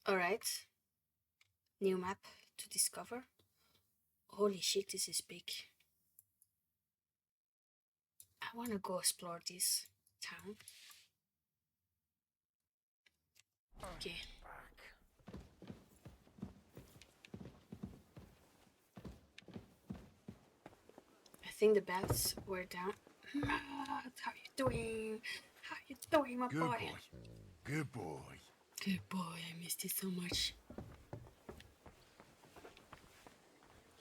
Alright. New map to discover. Holy shit, this is big. I wanna go explore this town. Okay. I think the bats were down. Matt, how you doing? How you doing, my boy? Good boy. Good boy, I missed you so much.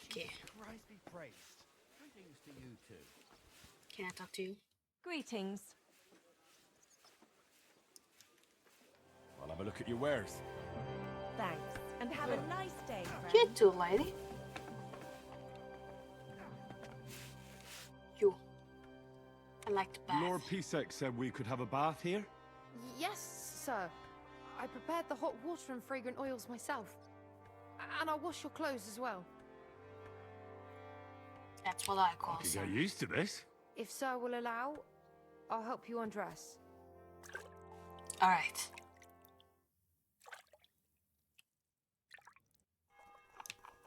Okay. Christ be praised. Greetings to you too. Can I talk to you? Greetings. I'll have a look at your wares. Thanks. And have a nice day, friend. You too, lady. You. I like the bath. Lord Pisek said we could have a bath here? Yes, sir. I prepared the hot water and fragrant oils myself. And I'll wash your clothes as well. That's what I call I could some. get used to this. If sir will allow, I'll help you undress. Alright.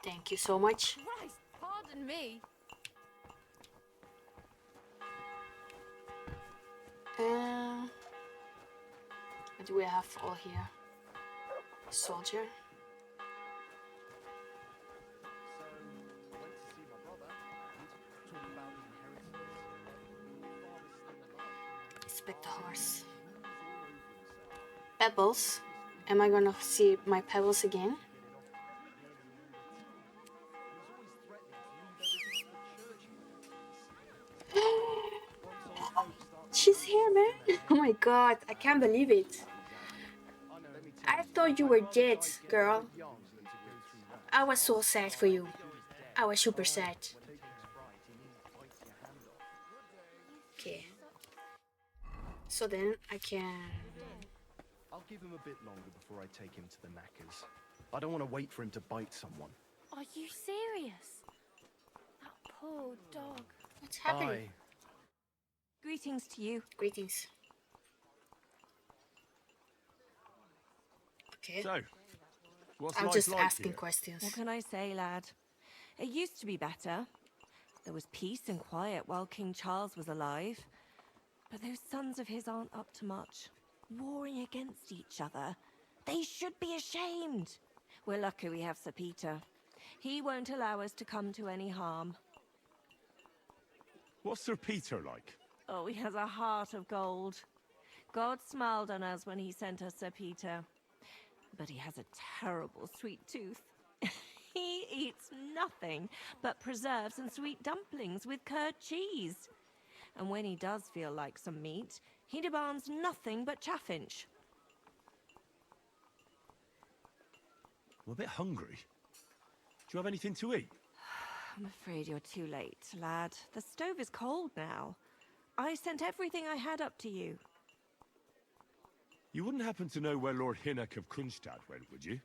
Thank you so much. Christ, pardon me. What do we have all here? Soldier. Inspect the horse. Pebbles. Am I gonna see my pebbles again? She's here, man. Oh my god, I can't believe it. I thought you were dead, girl. I was so sad for you. I was super sad. Okay. So then I can... I'll give him a bit longer before I take him to the knackers. I don't want to wait for him to bite someone. Are you serious? That poor dog. What's happening? Greetings to you. Greetings. Okay. So, what's I'm life just like asking here? questions. What can I say, lad? It used to be better. There was peace and quiet while King Charles was alive. But those sons of his aren't up to much. Warring against each other. They should be ashamed. We're lucky we have Sir Peter. He won't allow us to come to any harm. What's Sir Peter like? Oh, he has a heart of gold. God smiled on us when he sent us Sir Peter. But he has a terrible sweet tooth. He eats nothing but preserves and sweet dumplings with curd cheese. And when he does feel like some meat, he demands nothing but chaffinch. I'm a bit hungry. Do you have anything to eat? I'm afraid you're too late, lad. The stove is cold now. I sent everything I had up to you. You wouldn't happen to know where Lord Hinnock of Kunstad went, would you?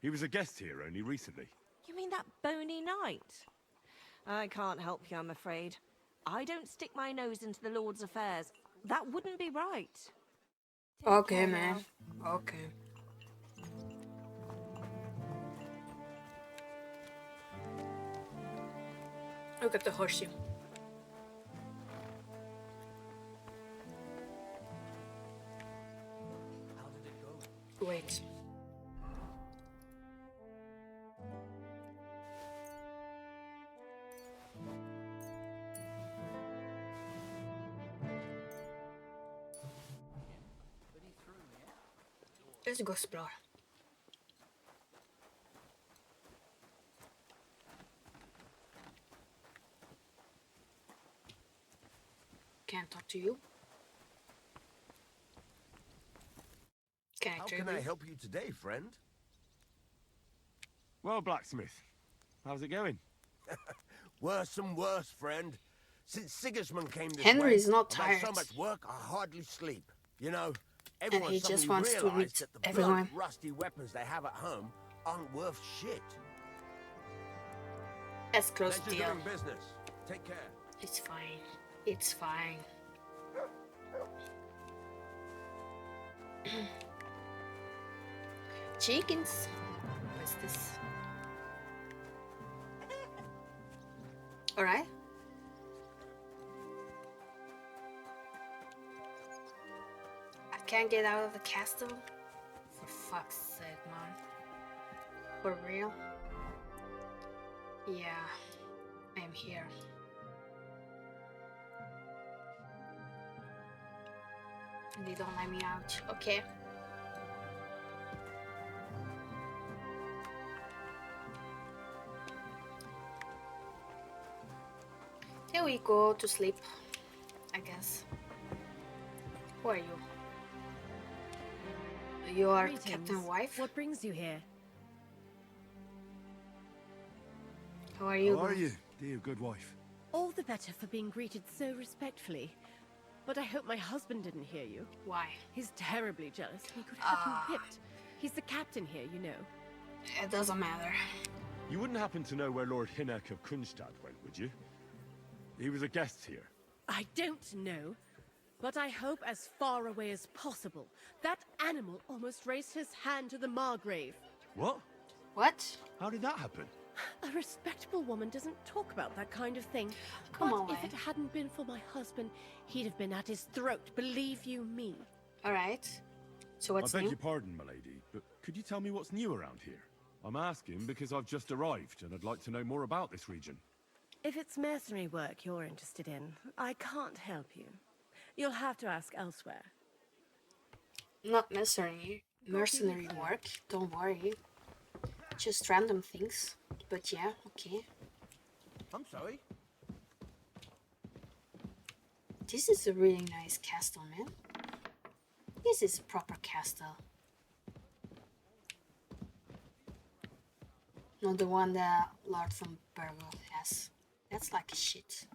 He was a guest here only recently. You mean that bony knight? I can't help you, I'm afraid. I don't stick my nose into the Lord's affairs. That wouldn't be right. Take Okay, care man. now. Okay. Look at the horseshoe. Wait. Let's go explore. Can't talk to you. How can I help you today, friend? Well, blacksmith, how's it going? Worse and worse, friend. Since Sigismund came this Henry's way, not I've had so tired. much work I hardly sleep. You know, And everyone he just suddenly wants to realized read that the everyone. blunt, rusty weapons they have at home aren't worth shit. Let's close the Pleasure deal. doing business. Take care. It's fine. It's fine. Chickens. What's this? Alright. I can't get out of the castle? For fuck's sake, man. For real? Yeah, I'm here. They don't let me out. Okay. Here we go to sleep, I guess. Who are you? You are Greetings. Captain Wife? What brings you here? How are you? How are you, dear good wife? All the better for being greeted so respectfully. But I hope my husband didn't hear you. Why? He's terribly jealous. He could have you whipped. He's the captain here, you know. It doesn't matter. You wouldn't happen to know where Lord Hinnock of Kunstad went, would you? He was a guest here. I don't know, but I hope as far away as possible. That animal almost raised his hand to the Margrave. What? What? How did that happen? A respectable woman doesn't talk about that kind of thing. Come but on, if it hadn't been for my husband, he'd have been at his throat, believe you me. Alright. So what's I beg new? your pardon, milady, but could you tell me what's new around here? I'm asking because I've just arrived and I'd like to know more about this region. If it's mercenary work you're interested in, I can't help you. You'll have to ask elsewhere. Not mercenary work, don't worry. Just random things. But yeah, okay. I'm sorry. This is a really nice castle, man. This is a proper castle. Not the one that Lord von Burgo has. That's like shit.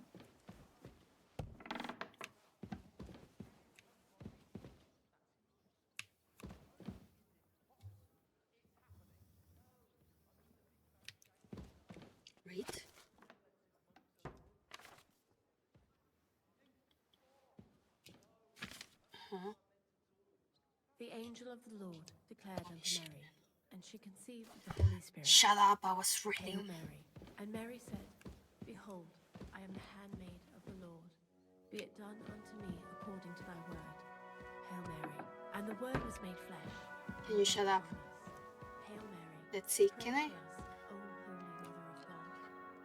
Read. Huh? The angel of the Lord declared unto Mary, and she conceived of the Holy Spirit. Shut up, I was Hail reading. Mary. And Mary said, Behold, I am the handmaid of the Lord. Be it done unto me according to thy word. Hail Mary. And the word was made flesh. Can you shut up? Hail Mary. Let's see, Pray can I? for us, O Holy Mother of God,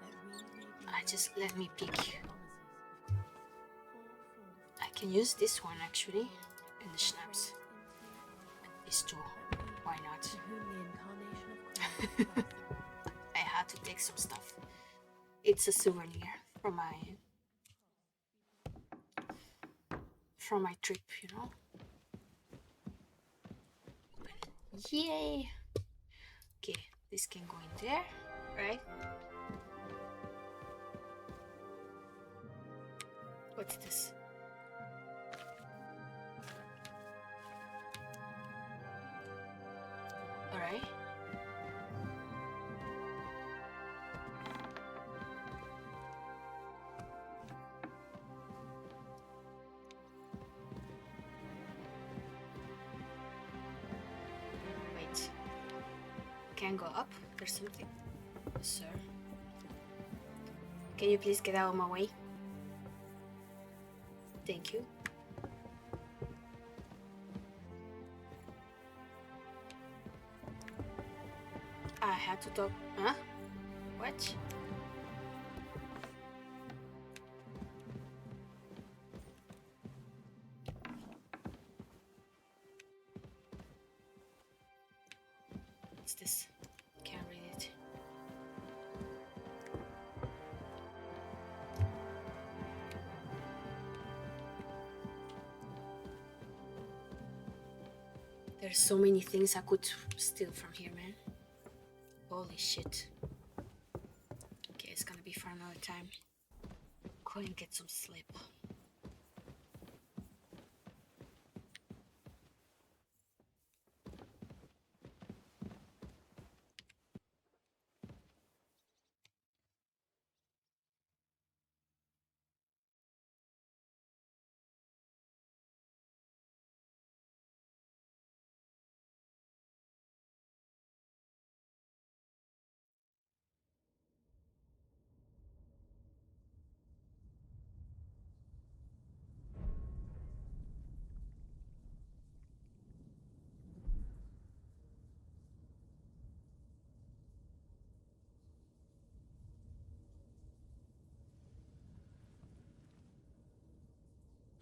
that we may be Just let me pick. promises of Christ. Pour forth I can use this one actually. And the schnapps. These two. Why not? to whom the incarnation of Christ I had to take some stuff. It's a souvenir from my trip, you know. Yay! Okay, this can go in there, right? What's this? Alright. Wait. Can go up? There's something. Sir. Can you please get out of my way? Thank you. I had to talk. Huh? What? What's this? Can't read it. There's so many things I could steal from here, man. Holy shit. Okay, it's gonna be for another time. Go and get some sleep.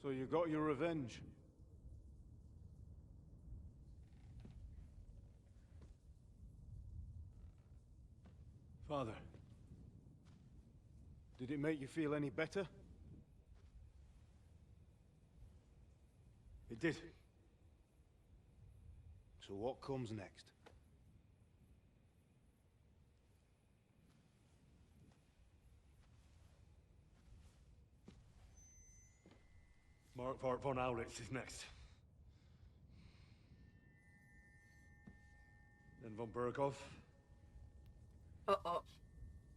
So you got your revenge. Father, did it make you feel any better? It did. So what comes next? Mark von Aulitz is next. Then von Burgov. Uh-oh.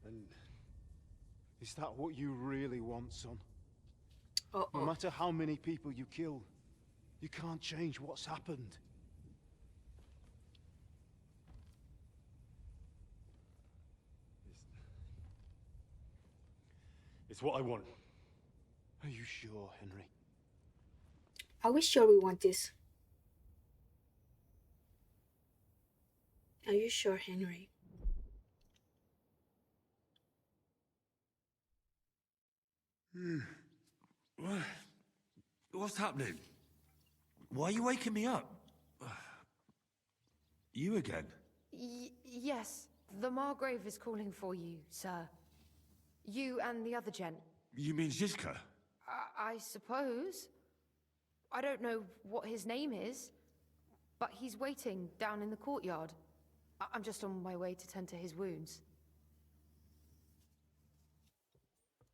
And is that what you really want, son? No Uh-oh. matter how many people you kill, you can't change what's happened. It's what I want. Are you sure, Henry? Are we sure we want this? Are you sure, Henry? What's happening? Why are you waking me up? You again? Yes, the Margrave is calling for you, sir. You and the other gent. You mean Zizka? I suppose. I don't know what his name is, but he's waiting down in the courtyard. I'm just on my way to tend to his wounds.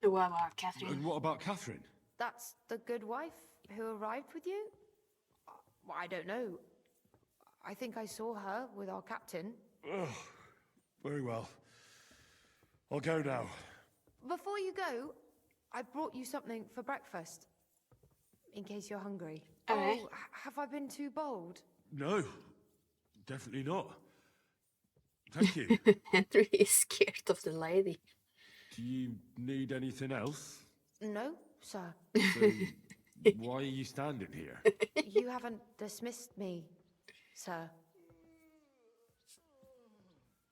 What about Catherine? And what about Catherine? That's the good wife who arrived with you? I don't know. I think I saw her with our captain. Ugh. Very well. I'll go now. Before you go, I brought you something for breakfast. In case you're hungry. Okay. Oh, have I been too bold? No, definitely not. Thank you. Henry is scared of the lady. Do you need anything else? No, sir. So, why are you standing here? You haven't dismissed me, sir.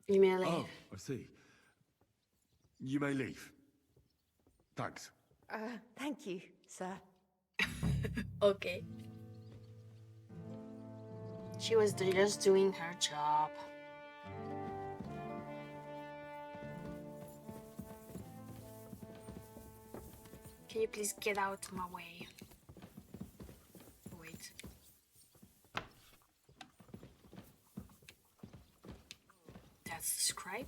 You may leave. Oh, I see. You may leave. Thanks. Thank you, sir. Okay. She was just doing her job. Can you please get out of my way? Wait. That's the scribe.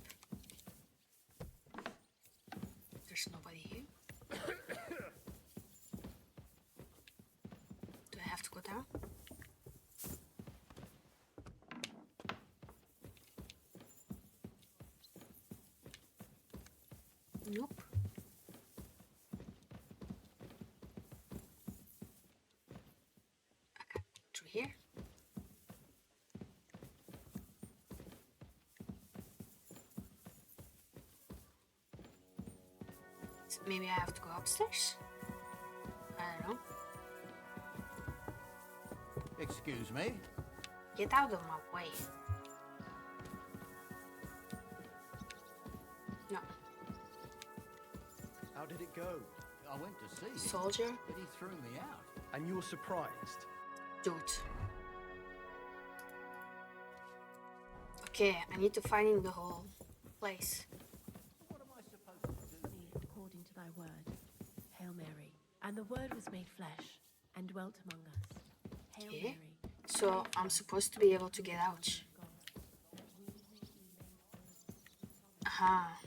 There's nobody here. Do I have to go down? Nope. Okay, through here. So maybe I have to go upstairs? I don't know. Excuse me? Get out of my way. No. How did it go? I went to see him, Soldier? but he threw me out. And you're surprised? Dude. Okay, I need to find in the whole place. What am I supposed to do? According to thy word, Hail Mary. And the word was made flesh and dwelt among us. Hail Okay. Mary. So I'm supposed to be able to get out. Aha.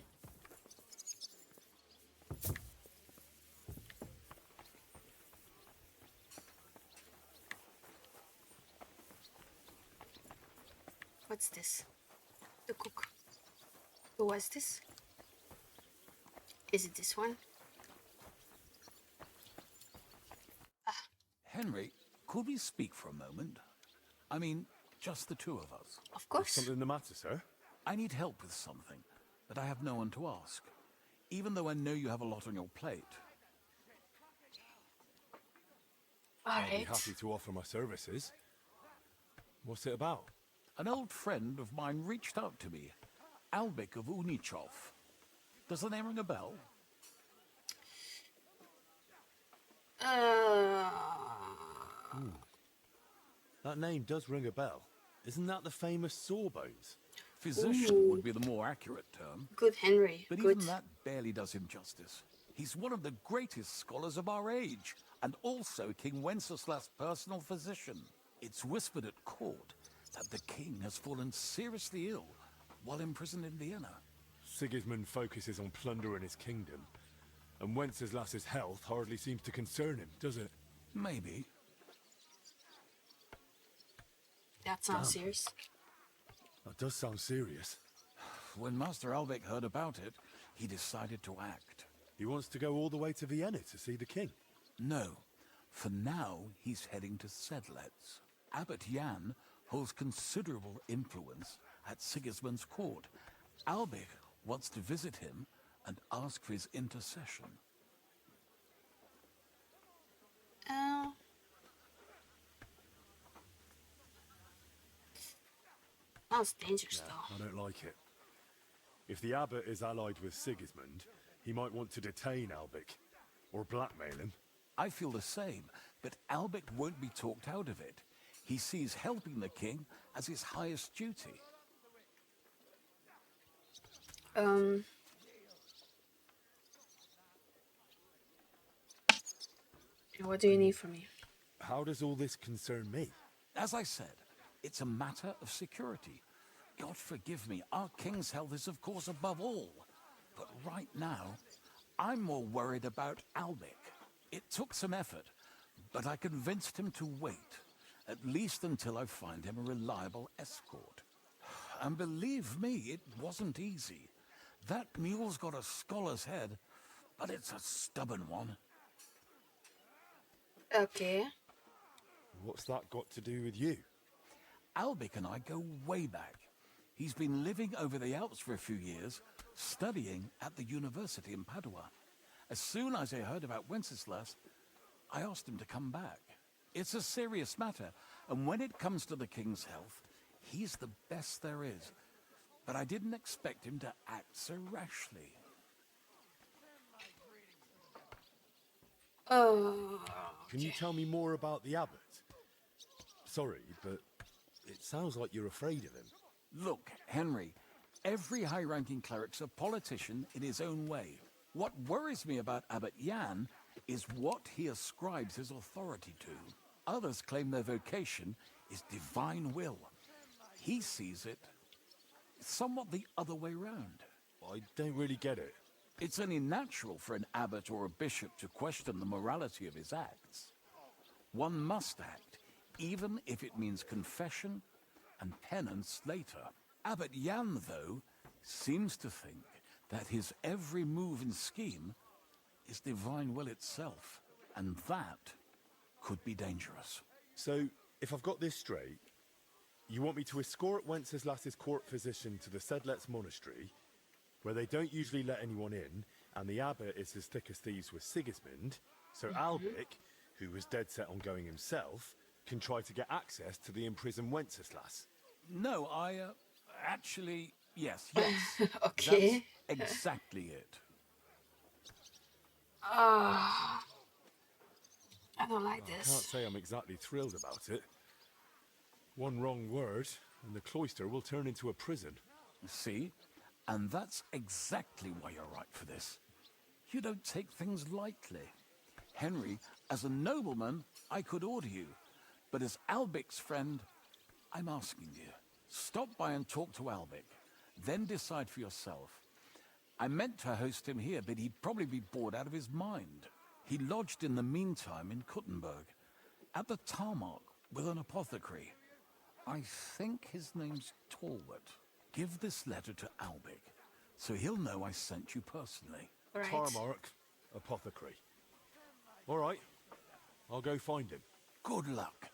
What's this? The cook. Who was this? Is it this one? Henry, could we speak for a moment? I mean, just the two of us. Of course. Something the matter, sir? I need help with something, but I have no one to ask. Even though I know you have a lot on your plate. I'd be Alright. happy to offer my services. What's it about? An old friend of mine reached out to me, Albik of Unichov. Does the name ring a bell? Uh, That name does ring a bell. Isn't that the famous Sawbones? Physician would be the more accurate term. good Henry. But Good. even that barely does him justice. He's one of the greatest scholars of our age, and also King Wenceslas' personal physician. It's whispered at court that the king has fallen seriously ill while imprisoned in Vienna. Sigismund focuses on plundering his kingdom, and Wenceslas's health hardly seems to concern him, does it? Maybe. That sounds serious. That does sound serious. When Master Albec heard about it, he decided to act. He wants to go all the way to Vienna to see the king. No. For now, he's heading to Sedlec. Abbot Jan holds considerable influence at Sigismund's court. Albec wants to visit him and ask for his intercession. Sounds dangerous though. I don't like it. If the abbot is allied with Sigismund, he might want to detain Albec, or blackmail him. I feel the same, but Albec won't be talked out of it. He sees helping the king as his highest duty. What do you need from me? How does all this concern me? As I said, it's a matter of security. God forgive me, our king's health is of course above all. But right now, I'm more worried about Albec. It took some effort, but I convinced him to wait, at least until I find him a reliable escort. And believe me, it wasn't easy. That mule's got a scholar's head, but it's a stubborn one. Okay. What's that got to do with you? Albec and I go way back. He's been living over the Alps for a few years, studying at the university in Padua. As soon as I heard about Wenceslas, I asked him to come back. It's a serious matter, and when it comes to the king's health, he's the best there is. But I didn't expect him to act so rashly. Oh. Can you tell me more about the abbot? Sorry, but it sounds like you're afraid of him. Look, Henry, every high-ranking cleric's a politician in his own way. What worries me about Abbot Jan is what he ascribes his authority to. Others claim their vocation is divine will. He sees it somewhat the other way round. I don't really get it. It's only natural for an abbot or a bishop to question the morality of his acts. One must act, even if it means confession and penance later. Abbot Jan, though, seems to think that his every move and scheme is divine will itself, and that could be dangerous. So, if I've got this straight, you want me to escort Wenceslas's court physician to the Sedlec monastery, where they don't usually let anyone in, and the abbot is as thick as thieves with Sigismund, so Albec, who was dead set on going himself, can try to get access to the imprisoned Wenceslas. No, actually, yes. Okay. That's exactly it. I don't like I can't this. say I'm exactly thrilled about it. One wrong word, and the cloister will turn into a prison. See? And that's exactly why you're right for this. You don't take things lightly. Henry, as a nobleman, I could order you. But as Albec's friend, I'm asking you. Stop by and talk to Albec. Then decide for yourself. I meant to host him here, but he'd probably be bored out of his mind. He lodged in the meantime in Kuttenberg, at the tarmac with an apothecary. I think his name's Talbot. Give this letter to Albec, so he'll know I sent you personally. Right. Tarmark, apothecary. All right, I'll go find him. Good luck.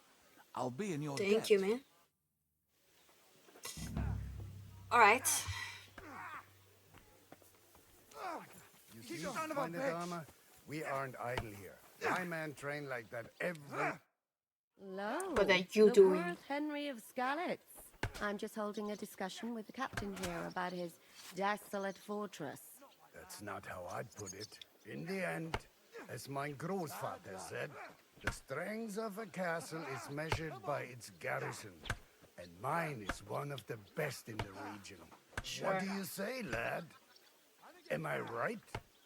I'll be in your Thank debt. you, man. Alright. You see, Bandit armor? We aren't idle here. My men train like that every... Hello. What are you the doing? Worth Henry of Skalitz. I'm just holding a discussion with the captain here about his desolate fortress. That's not how I'd put it. In the end, As my großvater said, the strength of a castle is measured by its garrison, and mine is one of the best in the region. Sure. What do you say, lad? Am I right?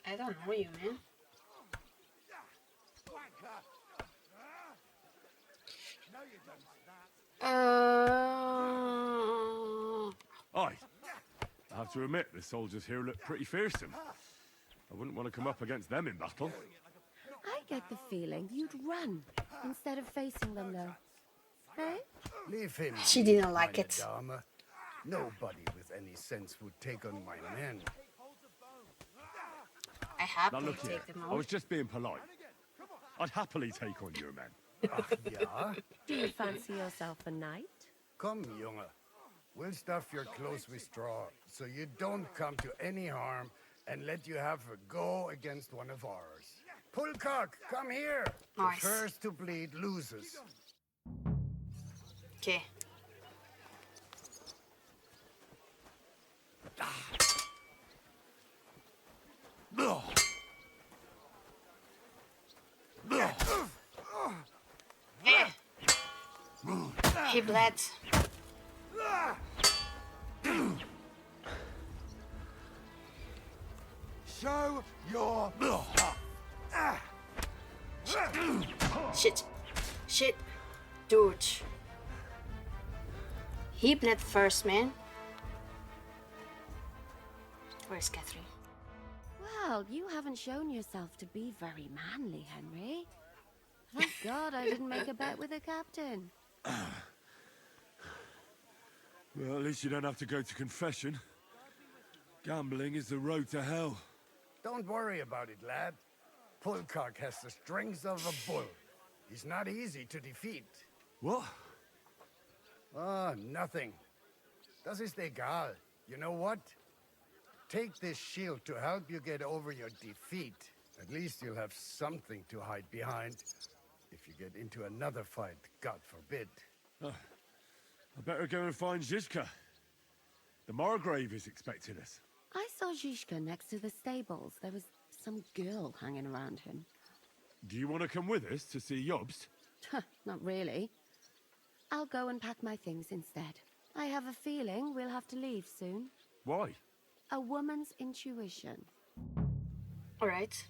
I don't know you, man. Aye. I have to admit, the soldiers here look pretty fearsome. I wouldn't want to come up against them in battle. I get the feeling you'd run instead of facing them, though. Hey? Leave him. She didn't like meine it. Dame. Nobody with any sense would take on my men. I Now happily look here, take them I all. was just being polite. I'd happily take on your men. Ach ja? Do you fancy yourself a knight? Come, Junge. We'll stuff your clothes with straw, so you don't come to any harm, and let you have a go against one of ours. Pullcock, come here. Nice. The first to bleed loses. Okay. He bled. Show your... Shit. Shit. Dude. He bled first, man. Where's Catherine? Well, you haven't shown yourself to be very manly, Henry. Thank God I didn't make a bet with the captain. Well, at least you don't have to go to confession. Gambling is the road to hell. Don't worry about it, lad. Pullcock has the strength of a bull. He's not easy to defeat. What? Ah, nothing. Das ist egal. You know what? Take this shield to help you get over your defeat. At least you'll have something to hide behind. If you get into another fight, God forbid. I better go and find Zizka. The Margrave is expecting us. I saw Zizka next to the stables. There was some girl hanging around him. Do you want to come with us to see Jobst? Not really. I'll go and pack my things instead. I have a feeling we'll have to leave soon. Why? A woman's intuition. Alright.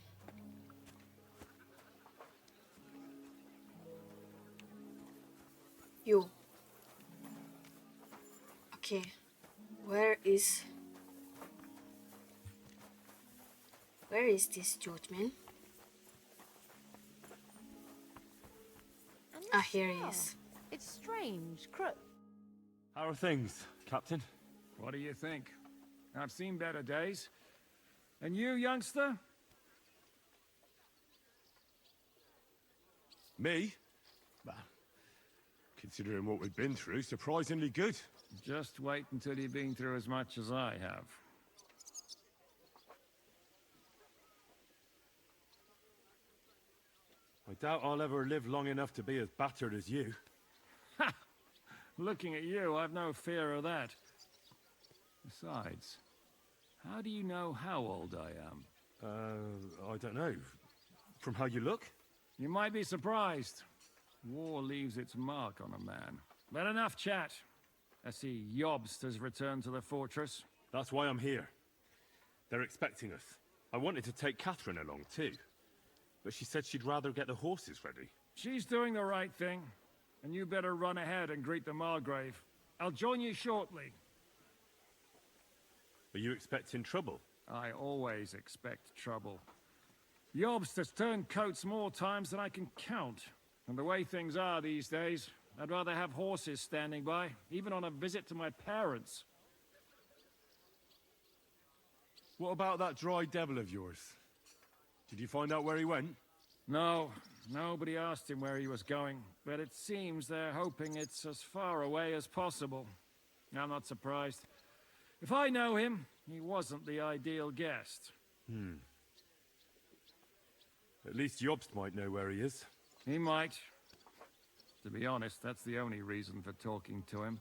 You. Okay. Where is this dude, man? Ah, here he is. It's strange. Crook. How are things, Captain? What do you think? I've seen better days. And you, youngster? Me? Well, considering what we've been through, surprisingly good. Just wait until you've been through as much as I have. I doubt I'll ever live long enough to be as battered as you. Ha! Looking at you, I've no fear of that. Besides, how do you know how old I am? I don't know. From how you look? You might be surprised. War leaves its mark on a man. But enough chat. I see Jobst has returned to the fortress. That's why I'm here. They're expecting us. I wanted to take Catherine along too, but she said she'd rather get the horses ready. She's doing the right thing, and you better run ahead and greet the Margrave. I'll join you shortly. Are you expecting trouble? I always expect trouble. Jobst has turned coats more times than I can count. And the way things are these days, I'd rather have horses standing by, even on a visit to my parents. What about that dry devil of yours? Did you find out where he went? No, nobody asked him where he was going, but it seems they're hoping it's as far away as possible. I'm not surprised. If I know him, he wasn't the ideal guest. At least Jobst might know where he is. He might. To be honest, that's the only reason for talking to him.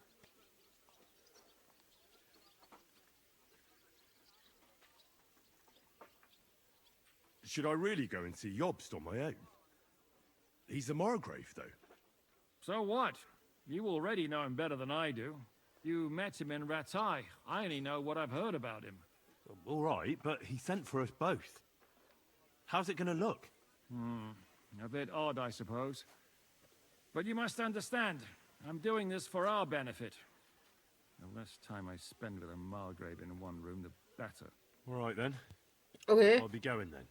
Should I really go and see Jobst on my own? He's a Margrave, though. So what? You already know him better than I do. You met him in Ratai. I only know what I've heard about him. All right, but he sent for us both. How's it going to look? A bit odd, I suppose. But you must understand, I'm doing this for our benefit. The less time I spend with a Margrave in one room, the better. All right, then. Okay. I'll be going, then.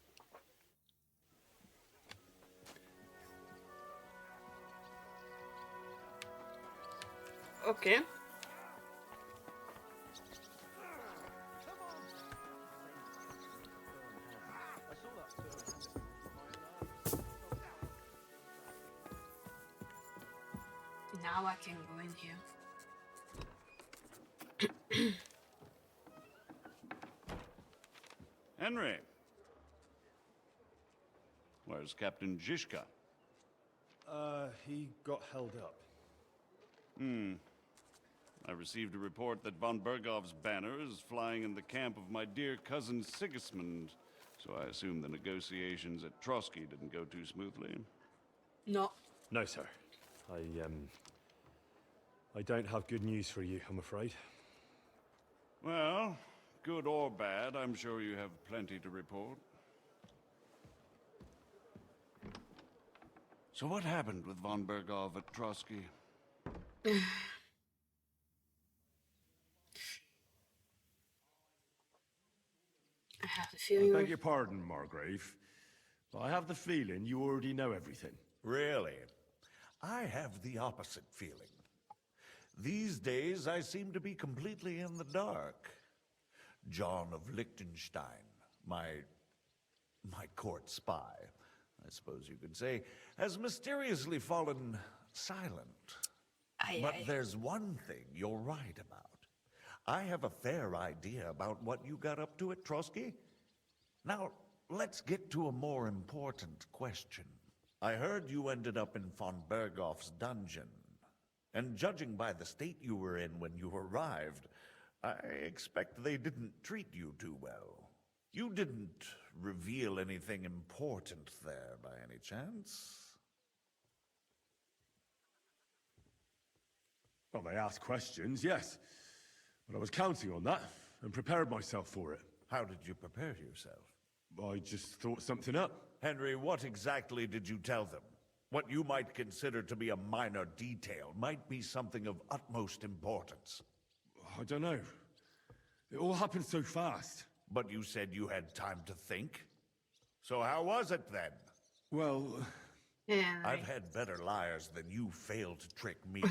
Okay. Now I can go in here. Henry. Where's Captain Zizka? He got held up. I received a report that von Bergov's banner is flying in the camp of my dear cousin Sigismund, so I assume the negotiations at Trotsky didn't go too smoothly. No. No, sir. I don't have good news for you, I'm afraid. Well, good or bad, I'm sure you have plenty to report. So what happened with von Bergov at Trotsky? I have a I feeling. beg your pardon, Margrave, but I have the feeling you already know everything. Really? I have the opposite feeling. These days, I seem to be completely in the dark. John of Liechtenstein, my court spy, I suppose you could say, has mysteriously fallen silent. But there's one thing you're right about. I have a fair idea about what you got up to at Trotsky. Now, let's get to a more important question. I heard you ended up in von Bergov's dungeon. And judging by the state you were in when you arrived, I expect they didn't treat you too well. You didn't reveal anything important there by any chance? Well, they asked questions, yes. But I was counting on that and prepared myself for it. How did you prepare yourself? I just thought something up. Henry, what exactly did you tell them? What you might consider to be a minor detail might be something of utmost importance. I don't know. It all happened so fast. But you said you had time to think. So how was it then? Well... I've had better liars than you failed to trick me.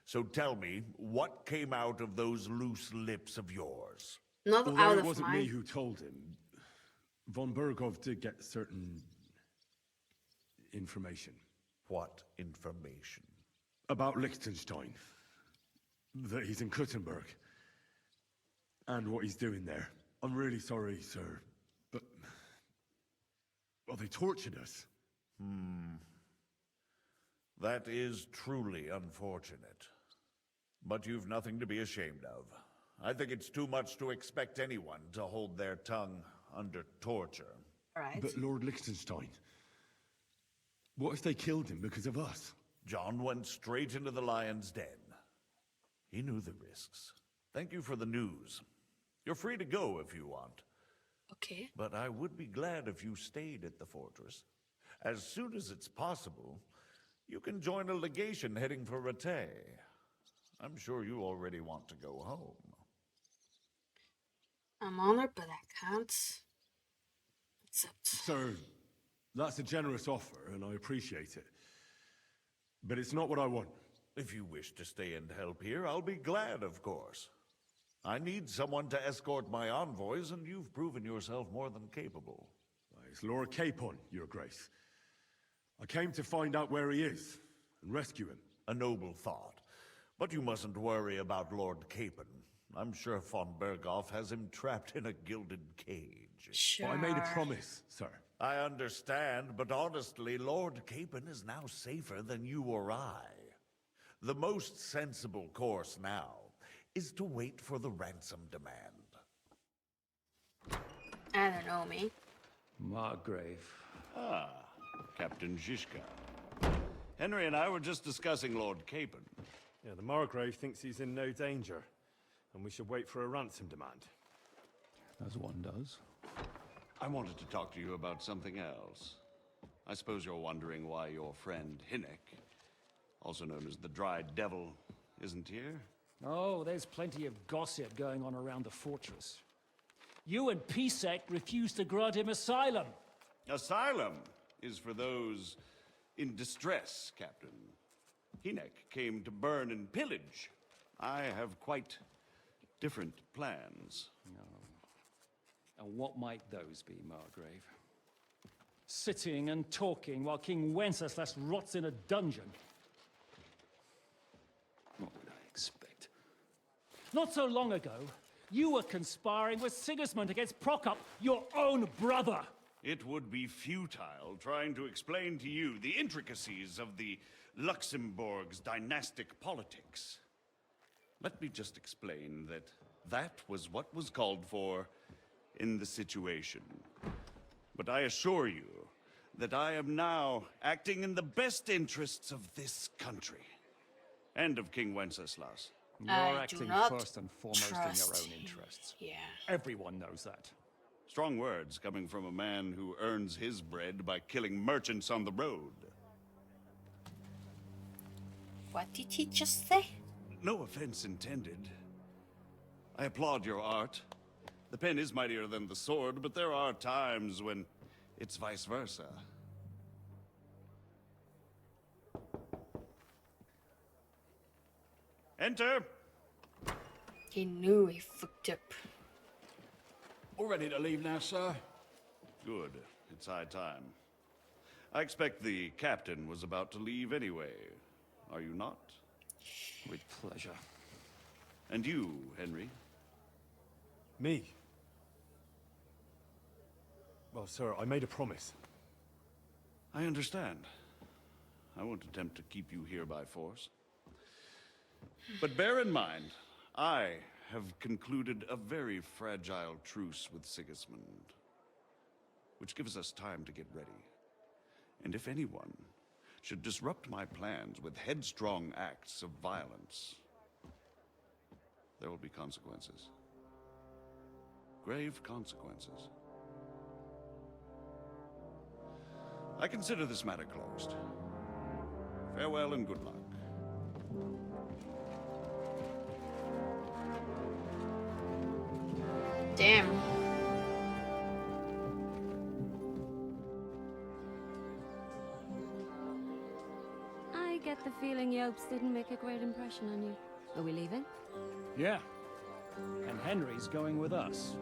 So tell me, what came out of those loose lips of yours? Not Although out it of wasn't mine. me who told him, von Bergov did get certain information. What information? About Liechtenstein. That he's in Kuttenberg. And what he's doing there. I'm really sorry, sir, but... well, they tortured us. That is truly unfortunate. But you've nothing to be ashamed of. I think it's too much to expect anyone to hold their tongue under torture. Right. But Lord Liechtenstein... what if they killed him because of us? John went straight into the lion's den. He knew the risks. Thank you for the news. You're free to go if you want. Okay. But I would be glad if you stayed at the fortress. As soon as it's possible, you can join a legation heading for Rattay. I'm sure you already want to go home. I'm honored, but I can't accept. Sir, that's a generous offer, and I appreciate it. But it's not what I want. If you wish to stay and help here, I'll be glad, of course. I need someone to escort my envoys, and you've proven yourself more than capable. It's Lord Capon, Your Grace. I came to find out where he is, and rescue him. A noble thought. But you mustn't worry about Lord Capon. I'm sure von Bergov has him trapped in a gilded cage. Sure. But I made a promise, sir. I understand, but honestly, Lord Capon is now safer than you or I. The most sensible course now is to wait for the ransom demand. I don't know, me. Margrave. Ah, Captain Zizka. Henry and I were just discussing Lord Capon. Yeah, the Margrave thinks he's in no danger, and we should wait for a ransom demand. As one does. I wanted to talk to you about something else. I suppose you're wondering why your friend Hinnek, also known as the Dried Devil, isn't here? Oh, there's plenty of gossip going on around the fortress. You and Pisek refused to grant him asylum. Asylum is for those in distress, Captain. Hinnek came to burn and pillage. I have quite different plans. No. And what might those be, Margrave? Sitting and talking while King Wenceslas rots in a dungeon. What would I expect? Not so long ago, you were conspiring with Sigismund against Prokop, your own brother. It would be futile trying to explain to you the intricacies of the Luxembourg's dynastic politics. Let me just explain that that was what was called for in the situation. But I assure you that I am now acting in the best interests of this country and of King Wenceslas. You're acting first and foremost in your own interests. Yeah. Everyone knows that. Strong words coming from a man who earns his bread by killing merchants on the road. What did he just say? No offense intended. I applaud your art. The pen is mightier than the sword, but there are times when it's vice versa. Enter! He knew he fucked up. All ready to leave now, sir? Good. It's high time. I expect the captain was about to leave anyway. Are you not? With pleasure. And you, Henry? Me? Well, sir, I made a promise. I understand. I won't attempt to keep you here by force. But bear in mind, I have concluded a very fragile truce with Sigismund, which gives us time to get ready. And if anyone should disrupt my plans with headstrong acts of violence, there will be consequences. Grave consequences. I consider this matter closed. Farewell and good luck. Damn. I get the feeling Yopes didn't make a great impression on you. Are we leaving? Yeah. And Henry's going with us.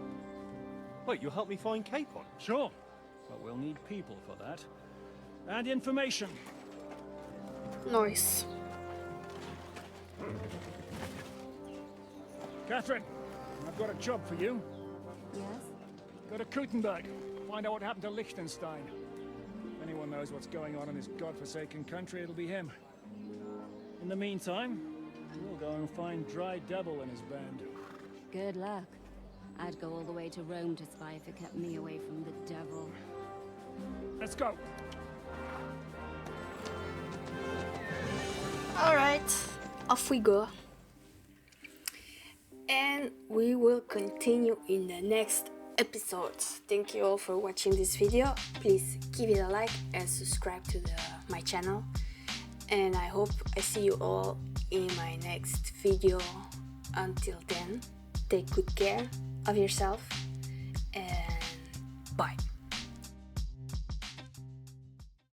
Wait, you'll help me find Capon? Sure. But we'll need people for that. And information. Nice. Catherine, I've got a job for you. Yes? Go to Kuttenberg. Find out what happened to Liechtenstein. If anyone knows what's going on in this godforsaken country, it'll be him. In the meantime, we'll go and find Dry Devil and his band. Good luck. I'd go all the way to Rome to spy if it kept me away from the devil. Let's go. Alright, off we go. And we will continue in the next episode. Thank you all for watching this video. Please give it a like and subscribe to my channel. And I hope I see you all in my next video. Until then, take good care of yourself and bye.